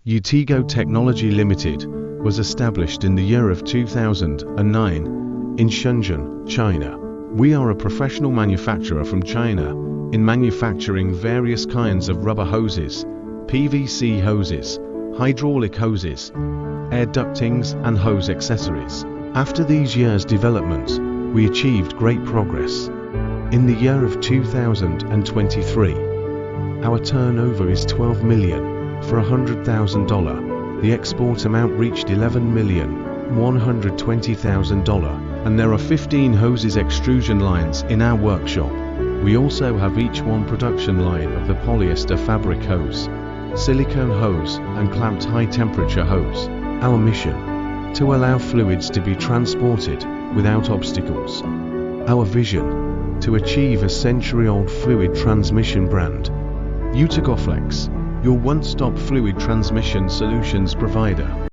Utigo Technology Limited was established in the year of 2009 in Shenzhen, China. We are a professional manufacturer from China in manufacturing various kinds of rubber hoses, PVC hoses, hydraulic hoses, air ductings and hose accessories. After these years' development, we achieved great progress. In the year of 2023, our turnover is $12 million for $100,000. The export amount reached $11,120,000, and there are 15 hoses extrusion lines in our workshop. We also have each one production line of the polyester fabric hose, silicone hose and clamped high temperature hose. Our mission: to allow fluids to be transported without obstacles. Our vision: to achieve a century-old fluid transmission brand. Utigoflex, your one-stop fluid transmission solutions provider.